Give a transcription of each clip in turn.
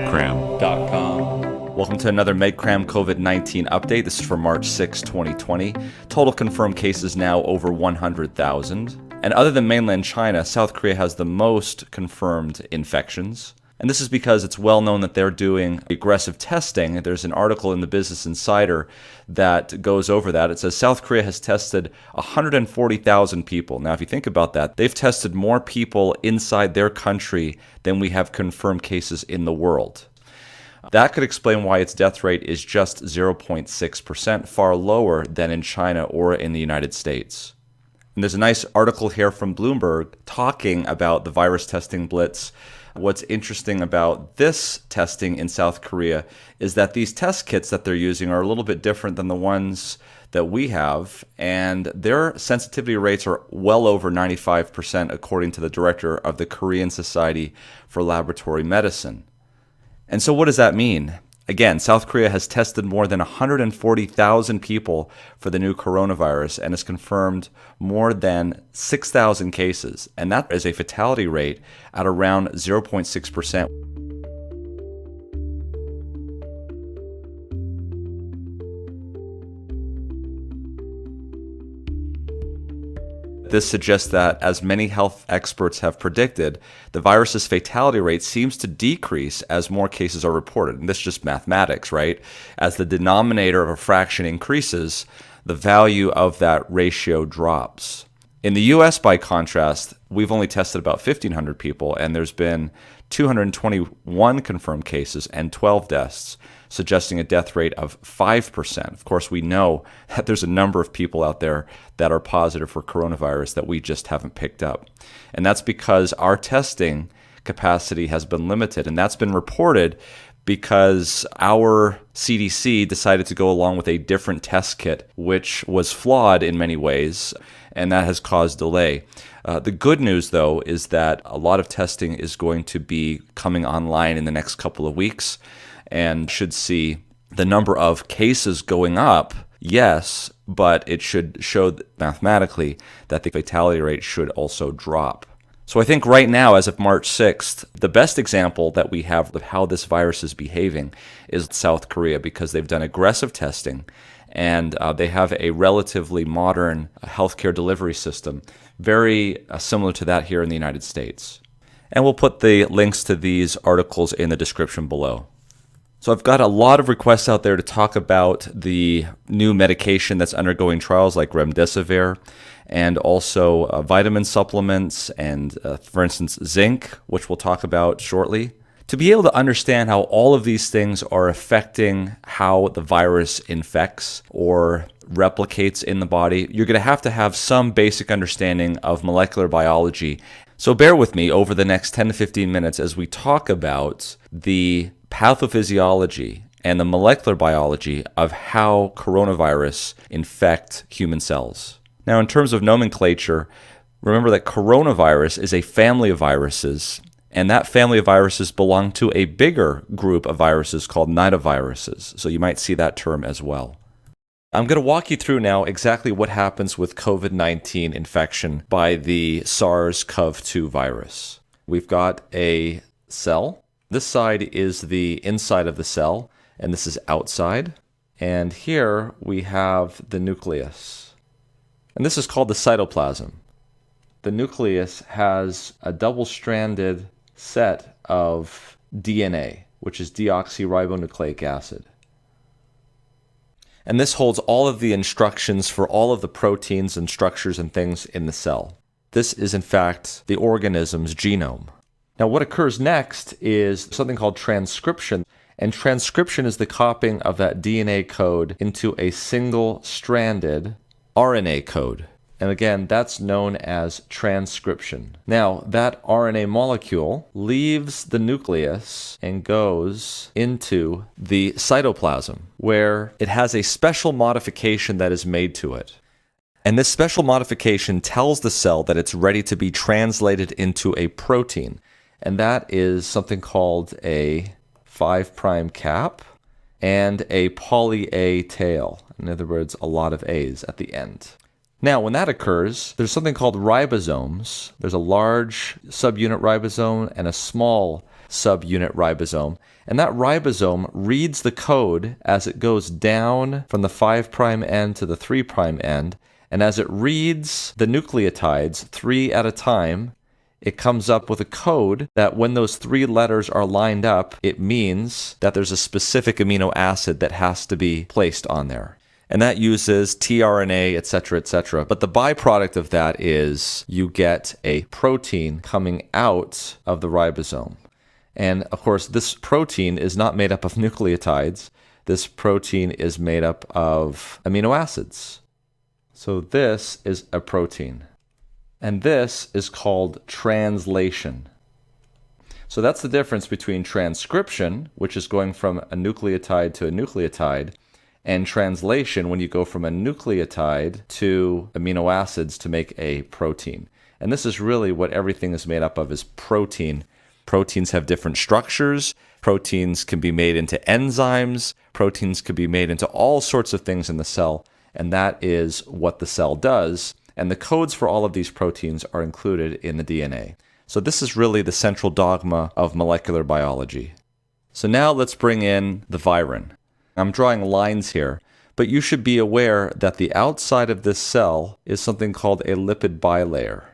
MedCram.com. Welcome to another MedCram COVID-19 update. This is for March 6, 2020. Total confirmed cases now over 100,000. And other than mainland China, South Korea has the most confirmed infections. And this is because it's well known that they're doing aggressive testing. There's an article in the Business Insider that goes over that. It says South Korea has tested 140,000 people. Now, if you think about that, they've tested more people inside their country than we have confirmed cases in the world. That could explain why its death rate is just 0.6%, far lower than in China or in the United States. And there's a nice article here from Bloomberg talking about the virus testing blitz. What's interesting about this testing in South Korea is that these test kits that they're using are a little bit different than the ones that we have, and their sensitivity rates are well over 95%, according to the director of the Korean Society for Laboratory Medicine. And so what does that mean? Again, South Korea has tested more than 140,000 people for the new coronavirus and has confirmed more than 6,000 cases. And that is a fatality rate at around 0.6%. This suggests that, as many health experts have predicted, the virus's fatality rate seems to decrease as more cases are reported. And this is just mathematics, right? As the denominator of a fraction increases, the value of that ratio drops. In the US, by contrast, we've only tested about 1,500 people, and there's been 221 confirmed cases and 12 deaths, suggesting a death rate of 5%. Of course, we know that there's a number of people out there that are positive for coronavirus that we just haven't picked up. And that's because our testing capacity has been limited, and that's been reported because our CDC decided to go along with a different test kit, which was flawed in many ways, and that has caused delay. The good news, though, is that a lot of testing is going to be coming online in the next couple of weeks, and should see the number of cases going up, yes, but it should show mathematically that the fatality rate should also drop. So I think right now, as of March 6th, the best example that we have of how this virus is behaving is South Korea, because they've done aggressive testing and they have a relatively modern healthcare delivery system, very similar to that here in the United States. And we'll put the links to these articles in the description below. So I've got a lot of requests out there to talk about the new medication that's undergoing trials, like remdesivir, and also vitamin supplements and, for instance, zinc, which we'll talk about shortly. To be able to understand how all of these things are affecting how the virus infects or replicates in the body, you're going to have some basic understanding of molecular biology. So bear with me over the next 10 to 15 minutes as we talk about the pathophysiology and the molecular biology of how coronavirus infect human cells. Now, in terms of nomenclature, remember that coronavirus is a family of viruses, and that family of viruses belong to a bigger group of viruses called nidoviruses. So you might see that term as well. I'm going to walk you through now exactly what happens with COVID-19 infection by the SARS-CoV-2 virus. We've got a cell. This side is the inside of the cell, and this is outside. And here we have the nucleus. And this is called the cytoplasm. The nucleus has a double-stranded set of DNA, which is deoxyribonucleic acid. And this holds all of the instructions for all of the proteins and structures and things in the cell. This is, in fact, the organism's genome. Now, what occurs next is something called transcription. And transcription is the copying of that DNA code into a single-stranded RNA code. And again, that's known as transcription. Now, that RNA molecule leaves the nucleus and goes into the cytoplasm, where it has a special modification that is made to it. And this special modification tells the cell that it's ready to be translated into a protein. And that is something called a 5' cap and a poly A tail. In other words, a lot of A's at the end. Now, when that occurs, there's something called ribosomes. There's a large subunit ribosome and a small subunit ribosome. And that ribosome reads the code as it goes down from the 5' end to the 3' end. And as it reads the nucleotides 3 at a time, it comes up with a code that when those 3 letters are lined up, it means that there's a specific amino acid that has to be placed on there. And that uses tRNA, et cetera, But the byproduct of that is you get a protein coming out of the ribosome. And of course, this protein is not made up of nucleotides. This protein is made up of amino acids. So this is a protein. And this is called translation. So that's the difference between transcription, which is going from a nucleotide to a nucleotide, and translation, when you go from a nucleotide to amino acids to make a protein. And this is really what everything is made up of, is protein. Proteins have different structures. Proteins can be made into enzymes. Proteins can be made into all sorts of things in the cell. And that is what the cell does. And the codes for all of these proteins are included in the DNA. So this is really the central dogma of molecular biology. So now let's bring in the virin. I'm drawing lines here, but you should be aware that the outside of this cell is something called a lipid bilayer.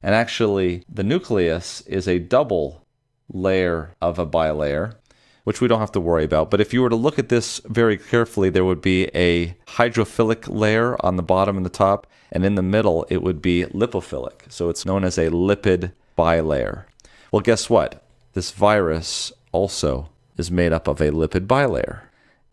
And actually, the nucleus is a double layer of a bilayer, which we don't have to worry about. But if you were to look at this very carefully, there would be a hydrophilic layer on the bottom and the top, and in the middle, it would be lipophilic. So it's known as a lipid bilayer. Well, guess what? This virus also is made up of a lipid bilayer.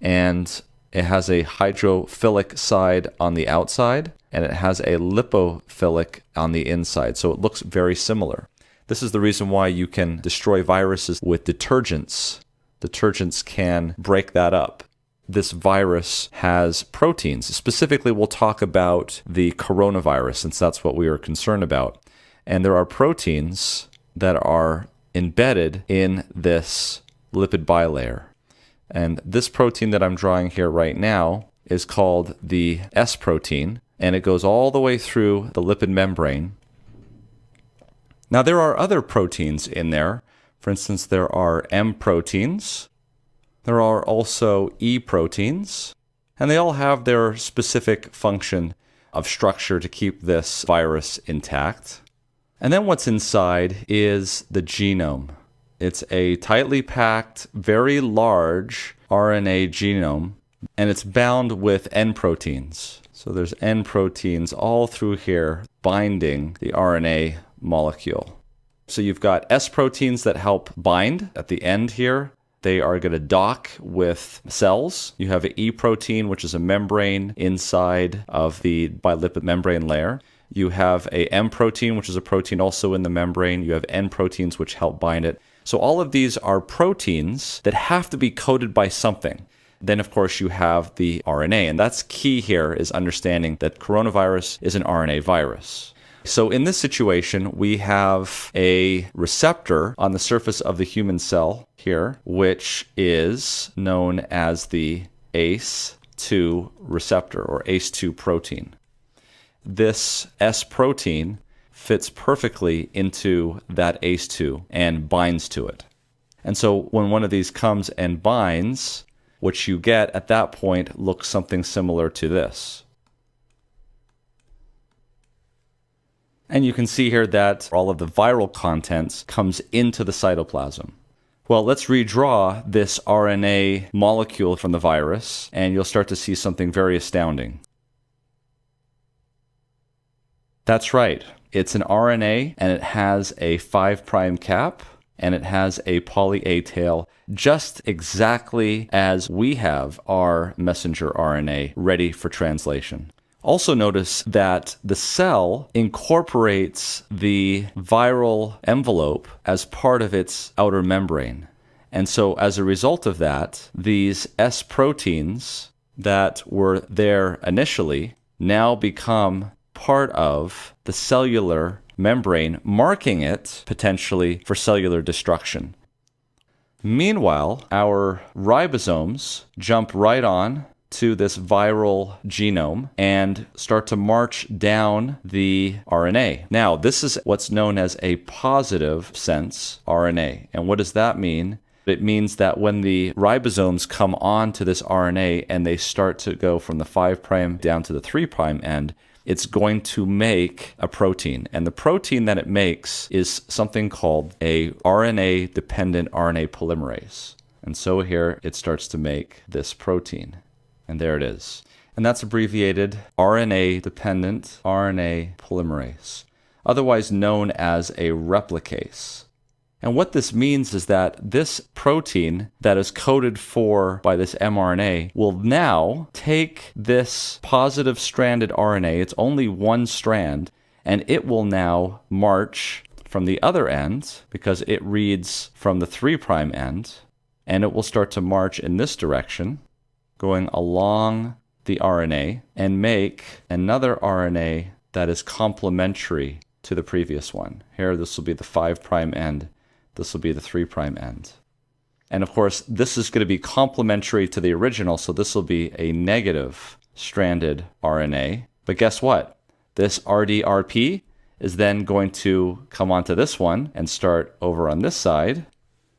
And it has a hydrophilic side on the outside, and it has a lipophilic on the inside. So it looks very similar. This is the reason why you can destroy viruses with detergents. Detergents can break that up. This virus has proteins. Specifically, we'll talk about the coronavirus, since that's what we are concerned about. And there are proteins that are embedded in this lipid bilayer. And this protein that I'm drawing here right now is called the S protein, and it goes all the way through the lipid membrane. Now, there are other proteins in there. For instance, there are M proteins. There are also E proteins, and they all have their specific function of structure to keep this virus intact. And then what's inside is the genome. It's a tightly packed, very large RNA genome, and it's bound with N proteins. So there's N proteins all through here binding the RNA molecule. So you've got S proteins that help bind at the end here. They are going to dock with cells. You have an E protein, which is a membrane inside of the bilipid membrane layer. You have a M protein, which is a protein also in the membrane. You have N proteins, which help bind it. So all of these are proteins that have to be coded by something. Then, of course, you have the RNA. And that's key here, is understanding that coronavirus is an RNA virus. So in this situation, we have a receptor on the surface of the human cell here, which is known as the ACE2 receptor, or ACE2 protein. This S protein fits perfectly into that ACE2 and binds to it. And so when one of these comes and binds, what you get at that point looks something similar to this. And you can see here that all of the viral contents comes into the cytoplasm. Well, let's redraw this RNA molecule from the virus, and you'll start to see something very astounding. That's right. It's an RNA, and it has a 5' cap, and it has a poly A tail, just exactly as we have our messenger RNA ready for translation. Also notice that the cell incorporates the viral envelope as part of its outer membrane. And so as a result of that, these S proteins that were there initially now become part of the cellular membrane, marking it potentially for cellular destruction. Meanwhile, our ribosomes jump right on. to this viral genome and start to march down the RNA. Now, this is what's known as a positive sense RNA. And what does that mean? It means that when the ribosomes come on to this RNA and they start to go from the 5' down to the 3' end, it's going to make a protein. And the protein that it makes is something called a RNA-dependent RNA polymerase. And so here it starts to make this protein. And there it is. And that's abbreviated RNA-dependent RNA polymerase, otherwise known as a replicase. And what this means is that this protein that is coded for by this mRNA will now take this positive stranded RNA, it's only one strand, and it will now march from the other end, because it reads from the 3' end, and it will start to march in this direction, going along the RNA, and make another RNA that is complementary to the previous one. Here, this will be the 5' end. This will be the 3' end. And of course, this is going to be complementary to the original, so this will be a negative stranded RNA. But guess what? This RDRP is then going to come onto this one and start over on this side,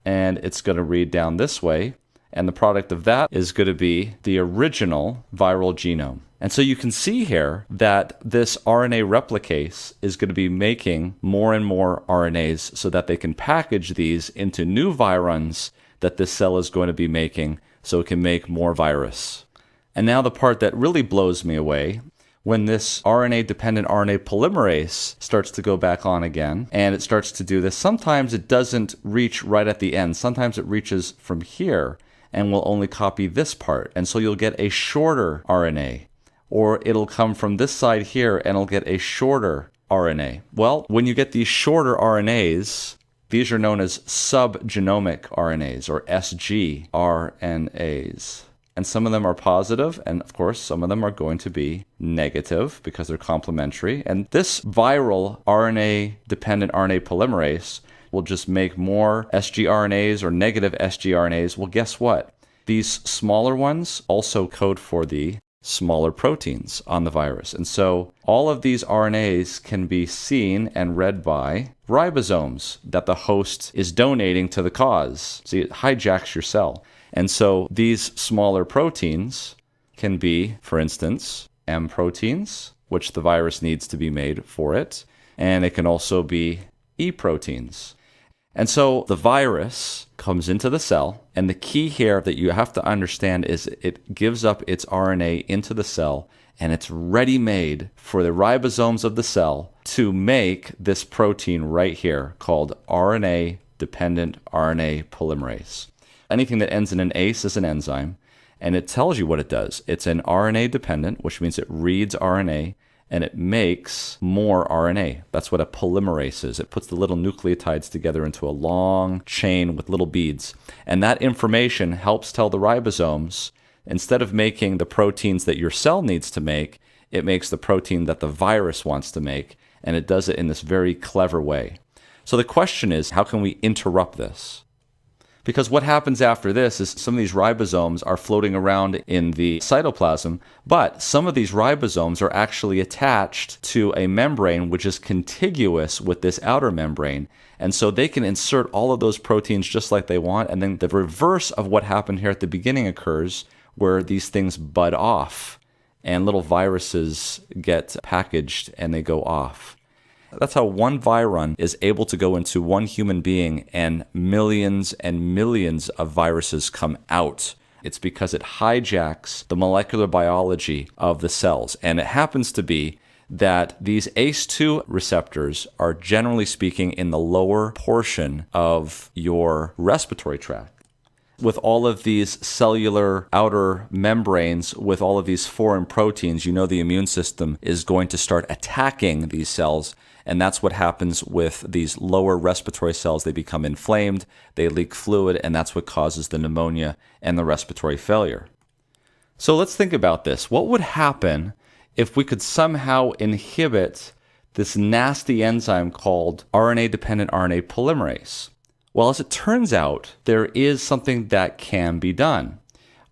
and it's going to read down this way, and the product of that is going to be the original viral genome. And so you can see here that this RNA replicase is going to be making more and more RNAs so that they can package these into new virons that this cell is going to be making so it can make more virus. And now the part that really blows me away, when this RNA-dependent RNA polymerase starts to go back on again, and it starts to do this, sometimes it doesn't reach right at the end. Sometimes it reaches from here and will only copy this part. And so you'll get a shorter RNA. Or it'll come from this side here and it'll get a shorter RNA. Well, when you get these shorter RNAs, these are known as subgenomic RNAs, or sgRNAs. And some of them are positive, and of course, some of them are going to be negative because they're complementary. And this viral RNA-dependent RNA polymerase will just make more sgRNAs or negative sgRNAs. Well, guess what? These smaller ones also code for the smaller proteins on the virus. And so all of these RNAs can be seen and read by ribosomes that the host is donating to the cause. See, it hijacks your cell. And so these smaller proteins can be, for instance, M proteins, which the virus needs to be made for it. And it can also be E proteins. And so the virus comes into the cell, and the key here that you have to understand is it gives up its RNA into the cell, and it's ready-made for the ribosomes of the cell to make this protein right here called RNA-dependent RNA polymerase. Anything that ends in an ACE is an enzyme, and it tells you what it does. It's an RNA-dependent, which means it reads RNA, and it makes more RNA. That's what a polymerase is. It puts the little nucleotides together into a long chain with little beads. And that information helps tell the ribosomes, instead of making the proteins that your cell needs to make, it makes the protein that the virus wants to make, and it does it in this very clever way. So the question is, how can we interrupt this? Because what happens after this is some of these ribosomes are floating around in the cytoplasm, but some of these ribosomes are actually attached to a membrane which is contiguous with this outer membrane. And so they can insert all of those proteins just like they want, and then the reverse of what happened here at the beginning occurs, where these things bud off and little viruses get packaged and they go off. That's how one viron is able to go into one human being and millions of viruses come out. It's because it hijacks the molecular biology of the cells. And it happens to be that these ACE2 receptors are, generally speaking, in the lower portion of your respiratory tract. With all of these cellular outer membranes, with all of these foreign proteins, you know the immune system is going to start attacking these cells. And that's what happens with these lower respiratory cells. They become inflamed, they leak fluid, and that's what causes the pneumonia and the respiratory failure. So let's think about this. What would happen if we could somehow inhibit this nasty enzyme called RNA-dependent RNA polymerase? Well, as it turns out, there is something that can be done.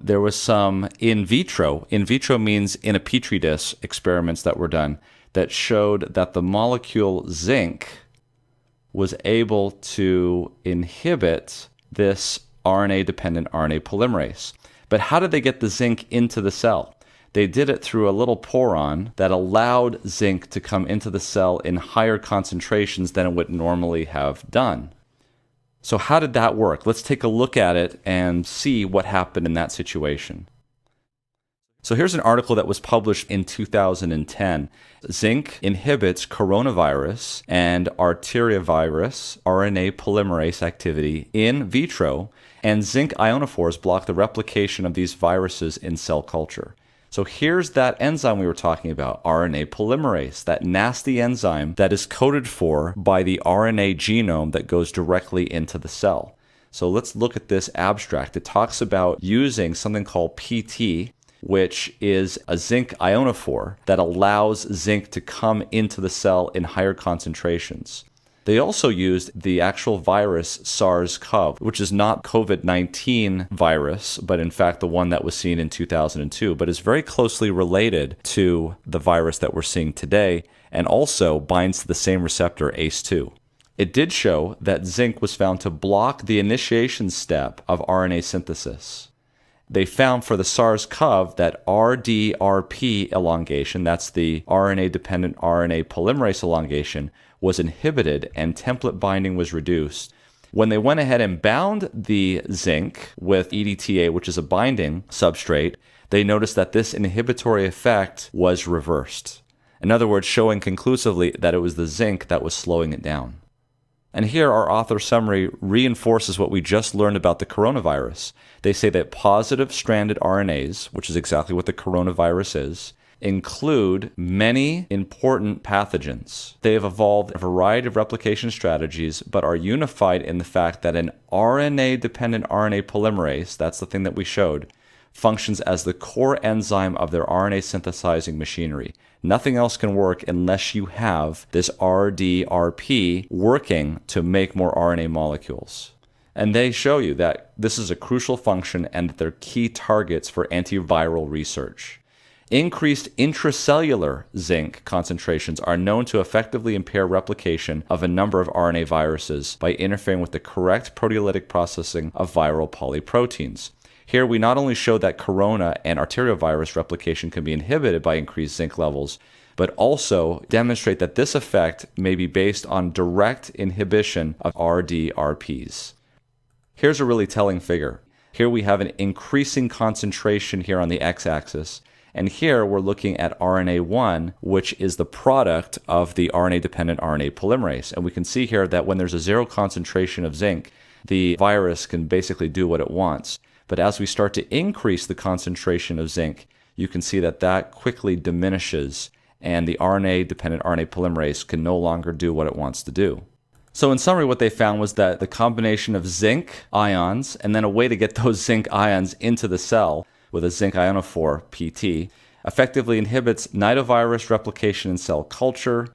There was some in vitro. In vitro means in a petri dish experiments that were done that showed that the molecule zinc was able to inhibit this RNA-dependent RNA polymerase. But how did they get the zinc into the cell? They did it through a little poron that allowed zinc to come into the cell in higher concentrations than it would normally have done. So how did that work? Let's take a look at it and see what happened in that situation. So here's an article that was published in 2010. Zinc inhibits coronavirus and arteriavirus RNA polymerase activity in vitro, and zinc ionophores block the replication of these viruses in cell culture. So here's that enzyme we were talking about, RNA polymerase, that nasty enzyme that is coded for by the RNA genome that goes directly into the cell. So let's look at this abstract. It talks about using something called PT, which is a zinc ionophore that allows zinc to come into the cell in higher concentrations. They also used the actual virus SARS-CoV, which is not COVID-19 virus, but in fact the one that was seen in 2002, but is very closely related to the virus that we're seeing today and also binds to the same receptor ACE2. It did show that zinc was found to block the initiation step of RNA synthesis. They found for the SARS-CoV that RDRP elongation, that's the RNA-dependent RNA polymerase elongation, was inhibited and template binding was reduced. When they went ahead and bound the zinc with EDTA, which is a binding substrate, they noticed that this inhibitory effect was reversed. In other words, showing conclusively that it was the zinc that was slowing it down. And here our author summary reinforces what we just learned about the coronavirus. They say that positive stranded RNAs, which is exactly what the coronavirus is, include many important pathogens. They have evolved a variety of replication strategies, but are unified in the fact that an RNA-dependent RNA polymerase, that's the thing that we showed, functions as the core enzyme of their RNA synthesizing machinery. Nothing else can work unless you have this RDRP working to make more RNA molecules. And they show you that this is a crucial function and that they're key targets for antiviral research. Increased intracellular zinc concentrations are known to effectively impair replication of a number of RNA viruses by interfering with the correct proteolytic processing of viral polyproteins. Here we not only show that corona and arteriovirus replication can be inhibited by increased zinc levels, but also demonstrate that this effect may be based on direct inhibition of RDRPs. Here's a really telling figure. Here we have an increasing concentration here on the x-axis, and here we're looking at RNA1, which is the product of the RNA-dependent RNA polymerase. And we can see here that when there's a zero concentration of zinc, the virus can basically do what it wants. But as we start to increase the concentration of zinc, you can see that that quickly diminishes, and the RNA-dependent RNA polymerase can no longer do what it wants to do. So in summary, what they found was that the combination of zinc ions and then a way to get those zinc ions into the cell with a zinc ionophore PT effectively inhibits nidovirus replication in cell culture.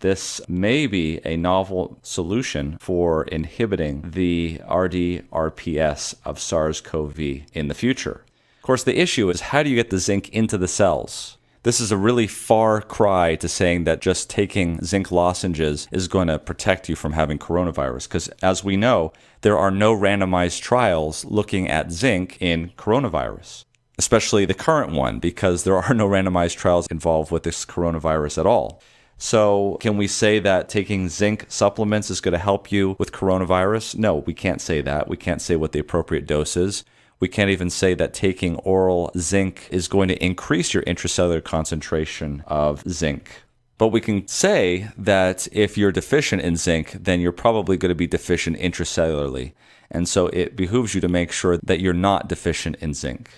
This may be a novel solution for inhibiting the RDRPS of SARS-CoV in the future. Of course, the issue is how do you get the zinc into the cells? This is a really far cry to saying that just taking zinc lozenges is going to protect you from having coronavirus, because as we know, there are no randomized trials looking at zinc in coronavirus, especially the current one, because there are no randomized trials involved with this coronavirus at all. So can we say that taking zinc supplements is going to help you with coronavirus? No, we can't say that. We can't say what the appropriate dose is. We can't even say that taking oral zinc is going to increase your intracellular concentration of zinc. But we can say that if you're deficient in zinc, then you're probably going to be deficient intracellularly. And so it behooves you to make sure that you're not deficient in zinc.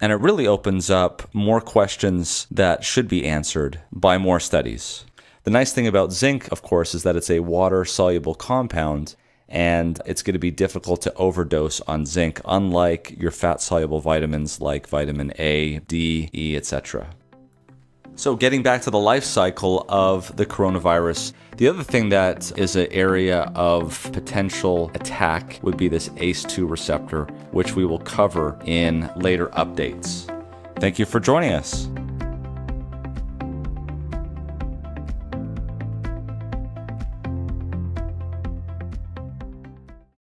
And it really opens up more questions that should be answered by more studies. The nice thing about zinc, of course, is that it's a water-soluble compound, and it's going to be difficult to overdose on zinc, unlike your fat-soluble vitamins like vitamin A, D, E, etc. So getting back to the life cycle of the coronavirus, the other thing that is an area of potential attack would be this ACE2 receptor, which we will cover in later updates. Thank you for joining us.